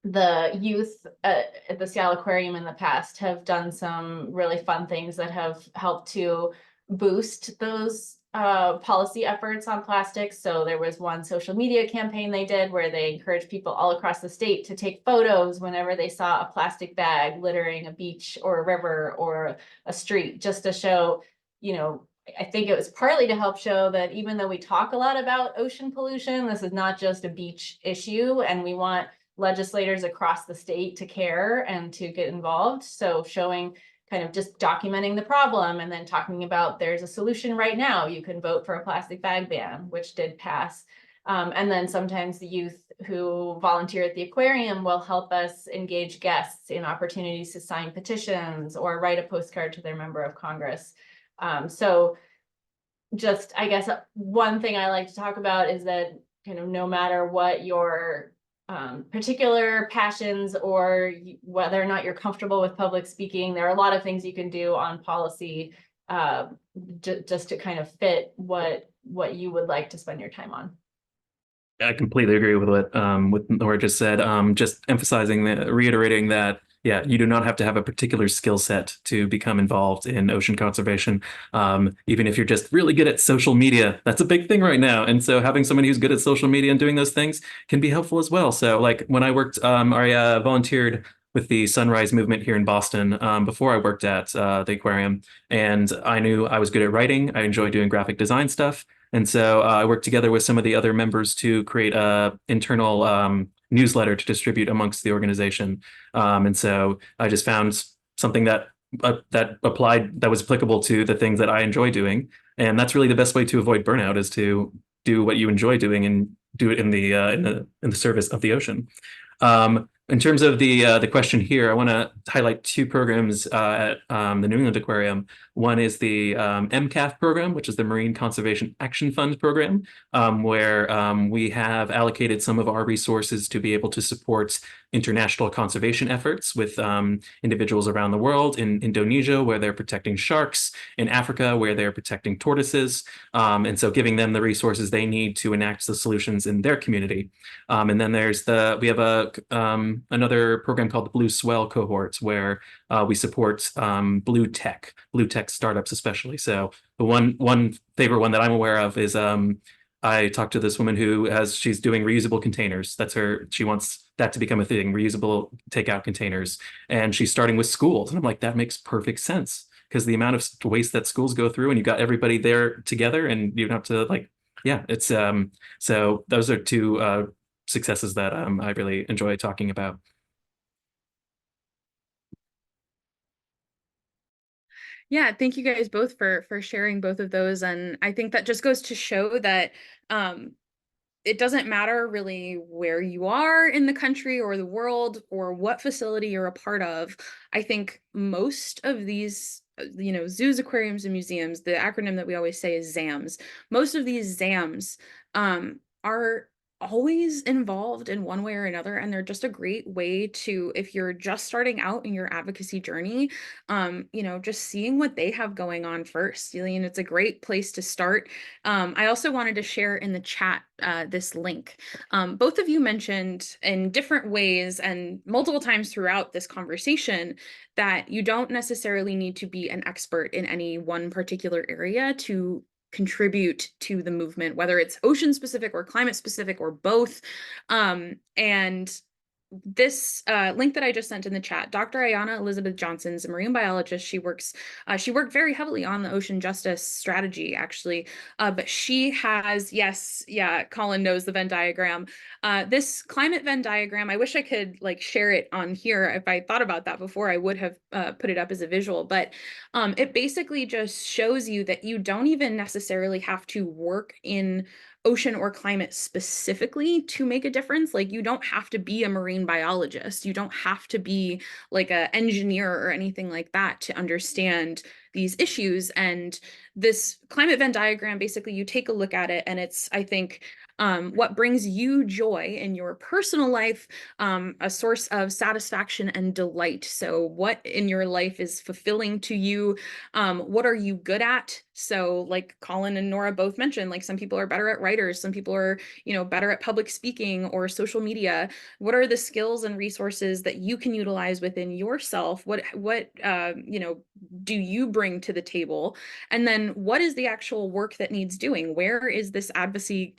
The youth at the Seattle Aquarium in the past have done some really fun things that have helped to boost those policy efforts on plastics. So there was one social media campaign they did where they encouraged people all across the state to take photos whenever they saw a plastic bag littering a beach or a river or a street, just to show, you know, I think it was partly to help show that even though we talk a lot about ocean pollution, this is not just a beach issue, and we want legislators across the state to care and to get involved. So showing, kind of just documenting the problem and then talking about there's a solution right now. You can vote for a plastic bag ban, which did pass. And then sometimes the youth who volunteer at the aquarium will help us engage guests in opportunities to sign petitions or write a postcard to their member of Congress. So just, I guess, one thing I like to talk about is that kind of no matter what your particular passions or whether or not you're comfortable with public speaking, there are a lot of things you can do on policy just to kind of fit what you would like to spend your time on. I completely agree with what Nora just said. Just emphasizing that, reiterating that, yeah, you do not have to have a particular skill set to become involved in ocean conservation. Even if you're just really good at social media, that's a big thing right now. And so having somebody who's good at social media and doing those things can be helpful as well. So like when I worked, I volunteered with the Sunrise movement here in Boston before I worked at the aquarium, and I knew I was good at writing. I enjoyed doing graphic design stuff. And so I worked together with some of the other members to create a internal newsletter to distribute amongst the organization. And so I just found something that applied, that was applicable to the things that I enjoy doing. And that's really the best way to avoid burnout, is to do what you enjoy doing and do it in the service of the ocean. In terms of the question here, I want to highlight two programs at the New England Aquarium. One is the MCAF program, which is the Marine Conservation Action Fund program, where we have allocated some of our resources to be able to support international conservation efforts with individuals around the world, in Indonesia, where they're protecting sharks, in Africa, where they're protecting tortoises, and so giving them the resources they need to enact the solutions in their community. And then we have another program called the Blue Swell cohorts, where we support blue tech startups especially. So the one favorite one that I'm aware of is I talked to this woman she's doing reusable containers. She wants that to become a thing, reusable takeout containers. And she's starting with schools. And I'm like, that makes perfect sense, because the amount of waste that schools go through, and you got everybody there together, and you don't have to, like, yeah, it's so those are two successes that I really enjoy talking about. Yeah, thank you guys both for sharing both of those. And I think that just goes to show that it doesn't matter really where you are in the country or the world or what facility you're a part of. I think most of these, zoos, aquariums, and museums, the acronym that we always say is ZAMs. Most of these ZAMs are always involved in one way or another, and they're just a great way to, if you're just starting out in your advocacy journey, just seeing what they have going on first. It's a great place to start. I also wanted to share in the chat this link. Both of you mentioned in different ways and multiple times throughout this conversation that you don't necessarily need to be an expert in any one particular area to contribute to the movement, whether it's ocean specific or climate specific or both. And this link that I just sent in the chat, Dr. Ayana Elizabeth Johnson is a marine biologist. She worked very heavily on the ocean justice strategy, actually. But she has, yes, yeah, Colin knows the Venn diagram. This climate Venn diagram, I wish I could like share it on here. If I thought about that before, I would have put it up as a visual. But it basically just shows you that you don't even necessarily have to work in ocean or climate specifically to make a difference. Like, you don't have to be a marine biologist. You don't have to be like an engineer or anything like that to understand these issues. And this climate Venn diagram, basically, you take a look at it, and it's, I think, what brings you joy in your personal life, a source of satisfaction and delight. So what in your life is fulfilling to you? What are you good at? So like Colin and Nora both mentioned, like some people are better at writers, some people are, better at public speaking or social media. What are the skills and resources that you can utilize within yourself? What do you bring to the table? And then what is the actual work that needs doing? Where is this advocacy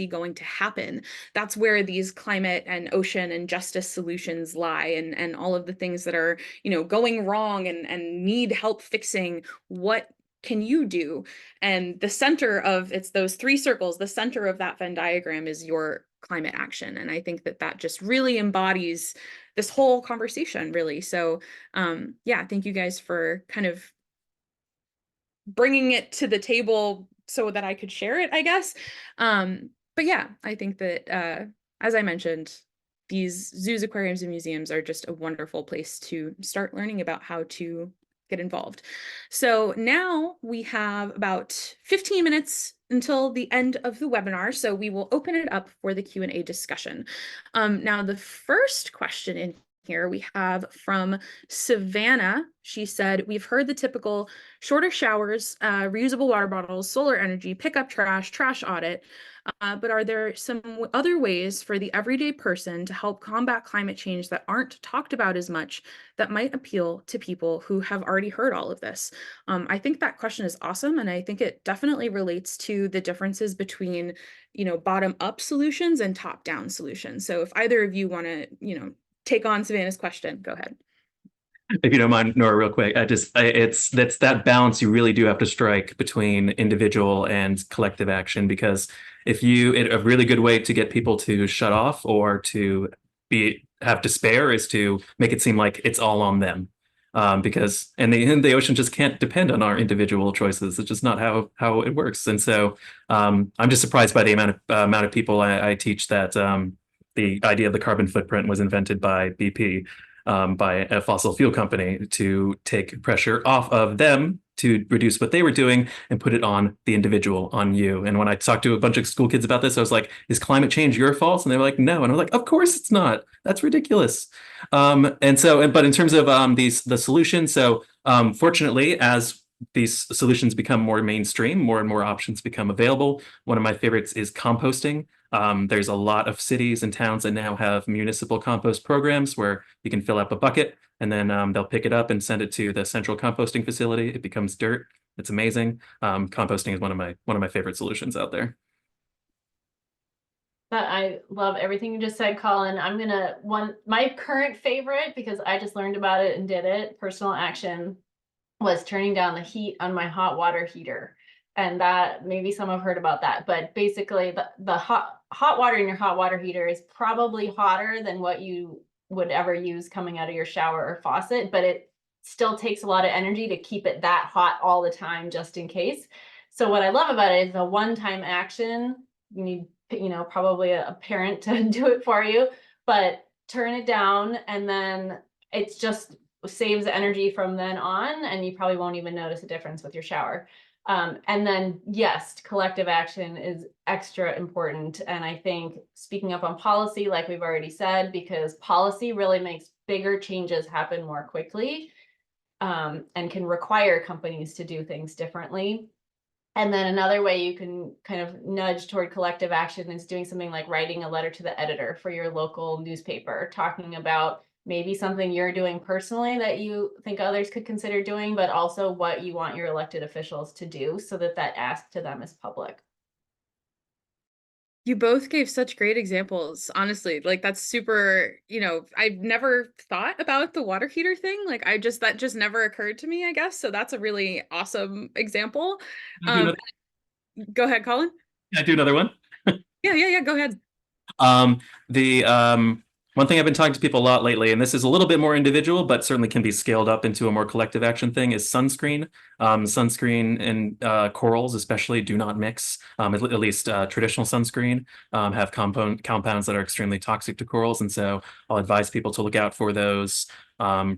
going to happen? That's where these climate and ocean and justice solutions lie, and all of the things that are, going wrong and need help fixing. What can you do? And the center of, it's those three circles, the center of that Venn diagram is your climate action. And I think that that just really embodies this whole conversation, really. So yeah, thank you guys for kind of bringing it to the table so that I could share it, I guess. But yeah, I think that, as I mentioned, these zoos, aquariums, and museums are just a wonderful place to start learning about how to get involved. So now we have about 15 minutes until the end of the webinar, so we will open it up for the Q&A discussion. Now, the first question in here we have from Savannah. She said, we've heard the typical shorter showers, reusable water bottles, solar energy, pick up trash, trash audit. But are there some other ways for the everyday person to help combat climate change that aren't talked about as much that might appeal to people who have already heard all of this? I think that question is awesome. And I think it definitely relates to the differences between, bottom up solutions and top down solutions. So if either of you want to, take on Savannah's question, go ahead. If you don't mind, Nora, real quick, that's that balance you really do have to strike between individual and collective action, because a really good way to get people to shut off or to have despair is to make it seem like it's all on them. Because the ocean just can't depend on our individual choices. It's just not how it works. And so I'm just surprised by the amount of people I teach that the idea of the carbon footprint was invented by BP. By a fossil fuel company to take pressure off of them to reduce what they were doing and put it on the individual, on you. And when I talked to a bunch of school kids about this, I was like, is climate change your fault? And they were like, no. And I was like, of course it's not. That's ridiculous. But in terms of the solution, so fortunately, as these solutions become more mainstream, more and more options become available. One of my favorites is composting. There's a lot of cities and towns that now have municipal compost programs where you can fill up a bucket and then they'll pick it up and send it to the central composting facility. It becomes dirt. It's amazing. Composting is one of my favorite solutions out there. I love everything you just said, Colin. My current favorite, because I just learned about it and did it, personal action, was turning down the heat on my hot water heater. And that, maybe some have heard about that, but basically the hot water in your hot water heater is probably hotter than what you would ever use coming out of your shower or faucet, but it still takes a lot of energy to keep it that hot all the time, just in case. So what I love about it is a one-time action. You need, probably a parent to do it for you, but turn it down, and then it's just saves energy from then on, and you probably won't even notice a difference with your shower. And then, yes, collective action is extra important. And I think speaking up on policy, like we've already said, because policy really makes bigger changes happen more quickly, and can require companies to do things differently. And then another way you can kind of nudge toward collective action is doing something like writing a letter to the editor for your local newspaper, talking about maybe something you're doing personally that you think others could consider doing, but also what you want your elected officials to do, so that that ask to them is public. You both gave such great examples, honestly. Like that's super, I've never thought about the water heater thing. Like that just never occurred to me, I guess. So that's a really awesome example. Can I do Um, another, Go ahead, Colin. can I do another one? Yeah, go ahead. The one thing I've been talking to people a lot lately, and this is a little bit more individual, but certainly can be scaled up into a more collective action thing, is sunscreen. Sunscreen and corals, especially, do not mix. At least traditional sunscreen have compounds that are extremely toxic to corals, and so I'll advise people to look out for those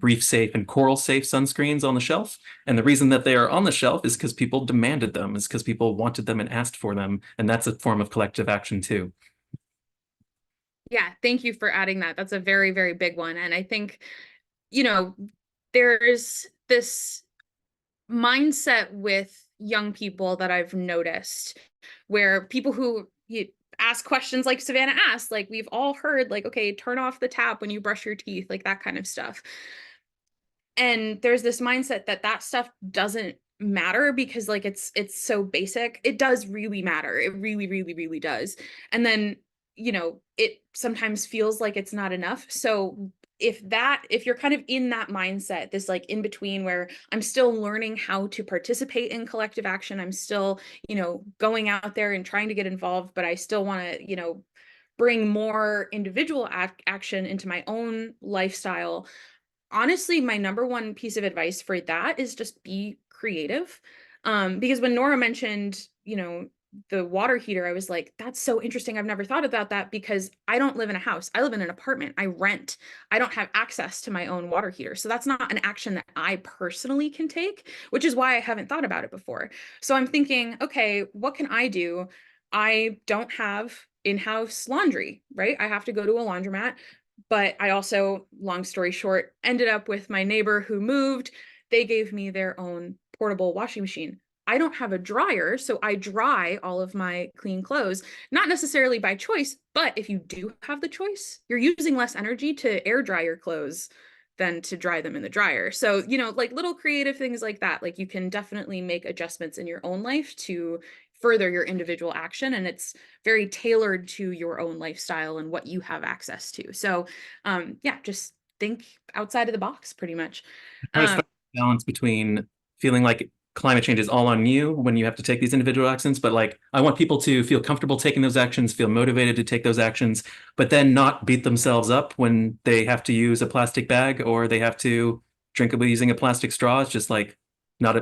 reef safe and coral safe sunscreens on the shelf. And the reason that they are on the shelf is because people demanded them, is because people wanted them and asked for them, and that's a form of collective action too. Yeah, thank you for adding that. That's a very, very big one. And I think, you know, there's this mindset with young people that I've noticed where people who ask questions like Savannah asked, like we've all heard, like, okay, turn off the tap when you brush your teeth, like that kind of stuff. And there's this mindset that that stuff doesn't matter because like it's so basic. It does really matter. It really, really, really does. And then, it sometimes feels like it's not enough. So if you're kind of in that mindset, this like in between where I'm still learning how to participate in collective action, I'm still, going out there and trying to get involved, but I still want to, bring more individual action into my own lifestyle. Honestly, my number one piece of advice for that is just be creative. Because when Nora mentioned, the water heater, I was like, that's so interesting. I've never thought about that because I don't live in a house. I live in an apartment. I rent. I don't have access to my own water heater. So that's not an action that I personally can take, which is why I haven't thought about it before. So I'm thinking, okay, what can I do? I don't have in-house laundry, right? I have to go to a laundromat. But I also, long story short, ended up with my neighbor who moved. They gave me their own portable washing machine. I don't have a dryer, so I dry all of my clean clothes, not necessarily by choice, but if you do have the choice, you're using less energy to air dry your clothes than to dry them in the dryer. So, like little creative things like that, like you can definitely make adjustments in your own life to further your individual action. And it's very tailored to your own lifestyle and what you have access to. So, yeah, just think outside of the box pretty much. Try to strike a balance between feeling like climate change is all on you when you have to take these individual actions, but like I want people to feel comfortable taking those actions, feel motivated to take those actions, but then not beat themselves up when they have to use a plastic bag or they have to drink using a plastic straw. It's just like not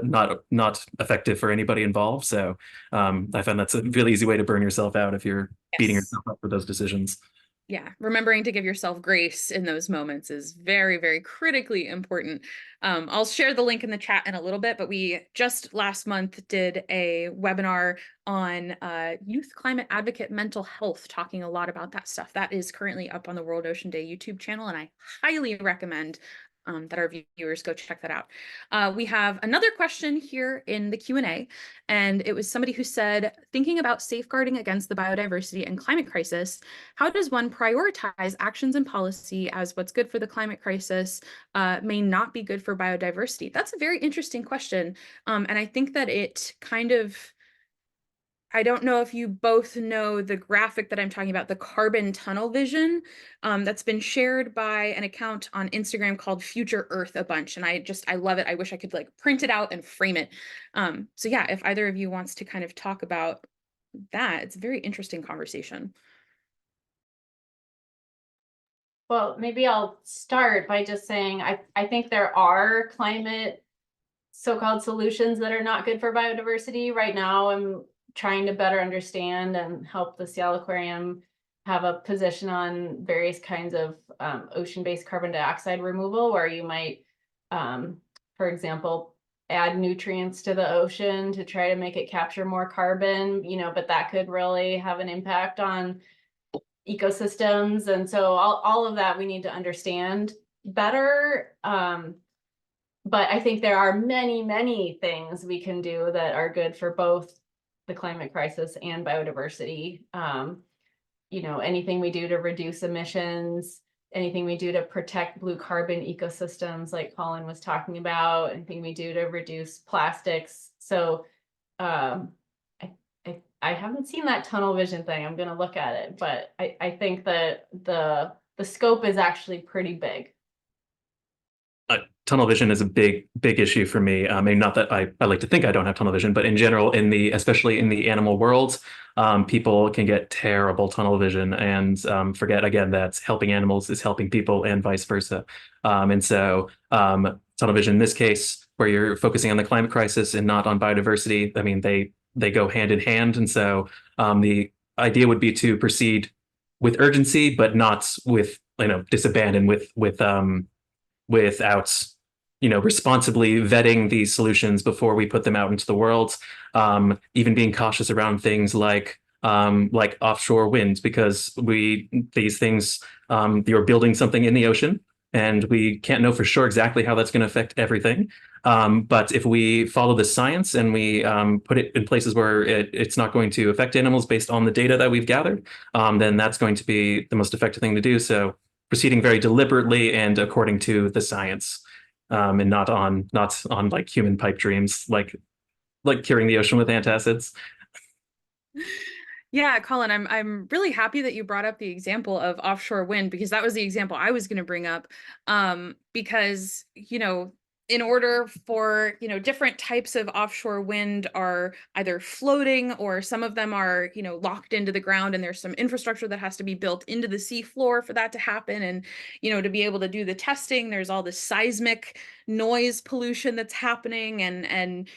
effective for anybody involved. So I find that's a really easy way to burn yourself out if you're beating Yes. yourself up for those decisions. Yeah, remembering to give yourself grace in those moments is very, very critically important. I'll share the link in the chat in a little bit, but we just last month did a webinar on youth climate advocate mental health, talking a lot about that stuff. That is currently up on the World Ocean Day YouTube channel, and I highly recommend that our viewers go check that out. We have another question here in the Q&A, and it was somebody who said, thinking about safeguarding against the biodiversity and climate crisis, how does one prioritize actions and policy as what's good for the climate crisis may not be good for biodiversity? That's a very interesting question. And I think that it kind of, I don't know if you both know the graphic that I'm talking about, the carbon tunnel vision, that's been shared by an account on Instagram called Future Earth a bunch. And I love it. I wish I could like print it out and frame it. So yeah, if either of you wants to kind of talk about that, it's a very interesting conversation. Well, maybe I'll start by just saying I think there are climate so-called solutions that are not good for biodiversity. Right now, I'm trying to better understand and help the Seattle Aquarium have a position on various kinds of ocean-based carbon dioxide removal, where you might, for example, add nutrients to the ocean to try to make it capture more carbon, but that could really have an impact on ecosystems. And so all of that we need to understand better. But I think there are many, many things we can do that are good for both the climate crisis and biodiversity. Anything we do to reduce emissions, anything we do to protect blue carbon ecosystems, like Colin was talking about, anything we do to reduce plastics. So I haven't seen that tunnel vision thing. I'm gonna look at it, but I think that the scope is actually pretty big. Tunnel vision is a big issue for me. I mean, not that I like to think I don't have tunnel vision, but in general, especially in the animal world, people can get terrible tunnel vision and forget again that helping animals is helping people and vice versa. And so tunnel vision in this case, where you're focusing on the climate crisis and not on biodiversity, I mean, they go hand in hand. And so the idea would be to proceed with urgency, but not with, disabandon without responsibly vetting these solutions before we put them out into the world. Even being cautious around things like offshore wind, because these things, you're building something in the ocean, and we can't know for sure exactly how that's going to affect everything. But if we follow the science and we put it in places where it's not going to affect animals based on the data that we've gathered, then that's going to be the most effective thing to do. So proceeding very deliberately and according to the science, and not on like human pipe dreams, like curing the ocean with antacids. Yeah, Colin, I'm really happy that you brought up the example of offshore wind, because that was the example I was going to bring up. Because, in order for, different types of offshore wind are either floating, or some of them are, locked into the ground, and there's some infrastructure that has to be built into the sea floor for that to happen. And, to be able to do the testing, there's all this seismic noise pollution that's happening. And,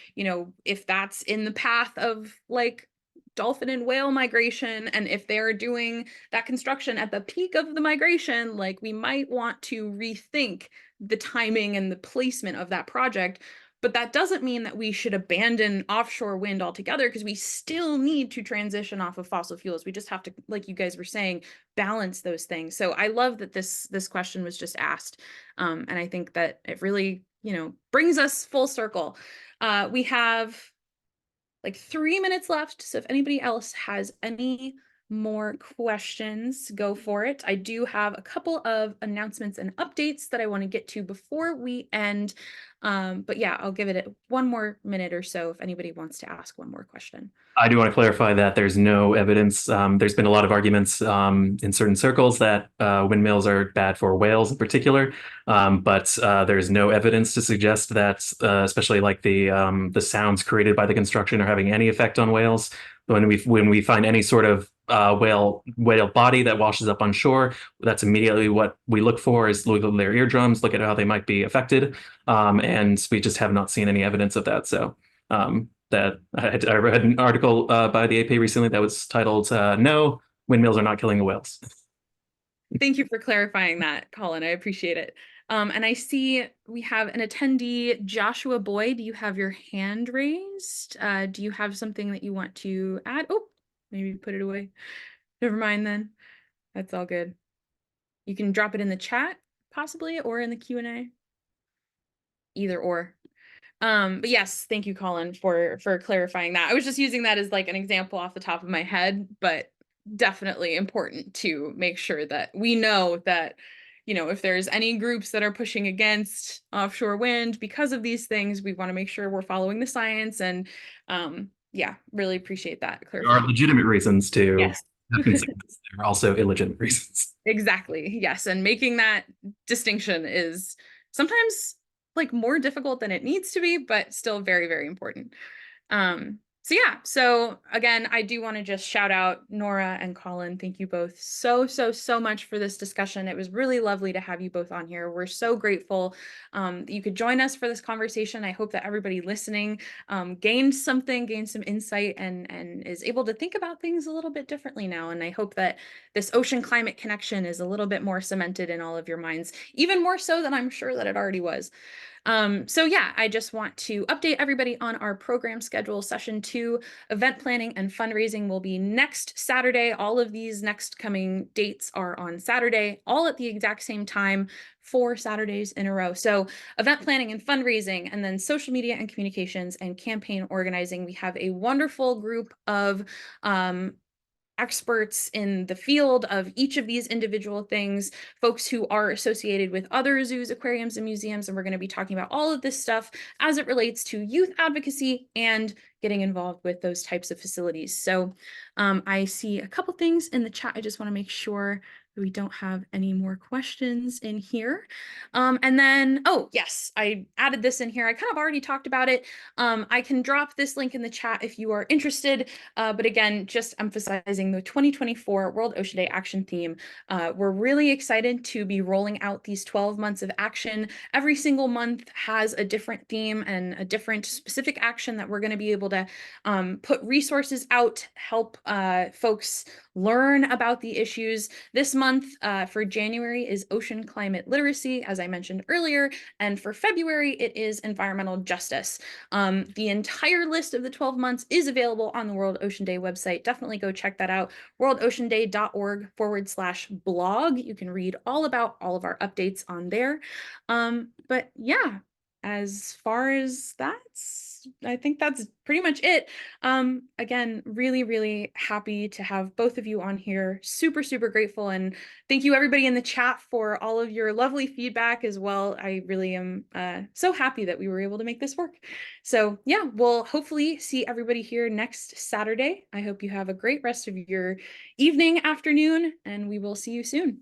if that's in the path of like dolphin and whale migration, and if they're doing that construction at the peak of the migration, like, we might want to rethink the timing and the placement of that project. But that doesn't mean that we should abandon offshore wind altogether, because we still need to transition off of fossil fuels. We just have to, like you guys were saying, balance those things. So I love that this question was just asked, and I think that it really, brings us full circle. We have like 3 minutes left. So if anybody else has any more questions, go for it. I do have a couple of announcements and updates that I want to get to before we end. But yeah, I'll give it one more minute or so if anybody wants to ask one more question. I do want to clarify that there's no evidence. There's been a lot of arguments in certain circles that windmills are bad for whales in particular, but there's no evidence to suggest that, especially like the sounds created by the construction, are having any effect on whales. When we find any sort of whale body that washes up on shore, that's immediately what we look for, is look at their eardrums, look at how they might be affected, and we just have not seen any evidence of that. So. That I read an article by the AP recently that was titled "No, Windmills Are Not Killing the Whales." Thank you for clarifying that, Colin. I appreciate it. And I see we have an attendee, Joshua Boyd. You have your hand raised. Do you have something that you want to add? Oh, maybe put it away. Never mind then. That's all good. You can drop it in the chat, possibly, or in the Q&A. Either or. But yes, thank you, Colin, for clarifying that. I was just using that as like an example off the top of my head, but definitely important to make sure that we know that, if there's any groups that are pushing against offshore wind because of these things, we want to make sure we're following the science. And yeah, really appreciate that There are legitimate reasons to Yes. have concerns. There are also illegitimate reasons. Exactly. Yes. And making that distinction is sometimes like more difficult than it needs to be, but still very, very important. So yeah, so again, I do want to just shout out Nora and Colin. Thank you both so much for this discussion. It was really lovely to have you both on here. We're so grateful that you could join us for this conversation. I hope that everybody listening gained some insight, and is able to think about things a little bit differently now. And I hope that this ocean climate connection is a little bit more cemented in all of your minds, even more so than I'm sure that it already was. So yeah, I just want to update everybody on our program schedule. Session 2, event planning and fundraising, will be next Saturday. All of these next coming dates are on Saturday, all at the exact same time, 4 Saturdays in a row. So event planning and fundraising, and then social media and communications and campaign organizing. We have a wonderful group of experts in the field of each of these individual things, folks who are associated with other zoos, aquariums, and museums. And we're going to be talking about all of this stuff as it relates to youth advocacy and getting involved with those types of facilities. So I see a couple things in the chat. I just want to make sure we don't have any more questions in here. And then, oh, yes, I added this in here. I kind of already talked about it. I can drop this link in the chat if you are interested. But again, just emphasizing the 2024 World Ocean Day Action Theme. We're really excited to be rolling out these 12 months of action. Every single month has a different theme and a different specific action that we're going to be able to put resources out, help folks learn about the issues. This month for January is Ocean Climate Literacy, as I mentioned earlier, and for February it is Environmental Justice. The entire list of the 12 months is available on the World Ocean Day website. Definitely go check that out, worldoceanday.org/blog. You can read all about all of our updates on there. But yeah, as far as I think that's pretty much it. Again, really, really happy to have both of you on here. Super, super grateful. And thank you everybody in the chat for all of your lovely feedback as well. I really am so happy that we were able to make this work. So yeah, we'll hopefully see everybody here next Saturday. I hope you have a great rest of your evening, afternoon, and we will see you soon.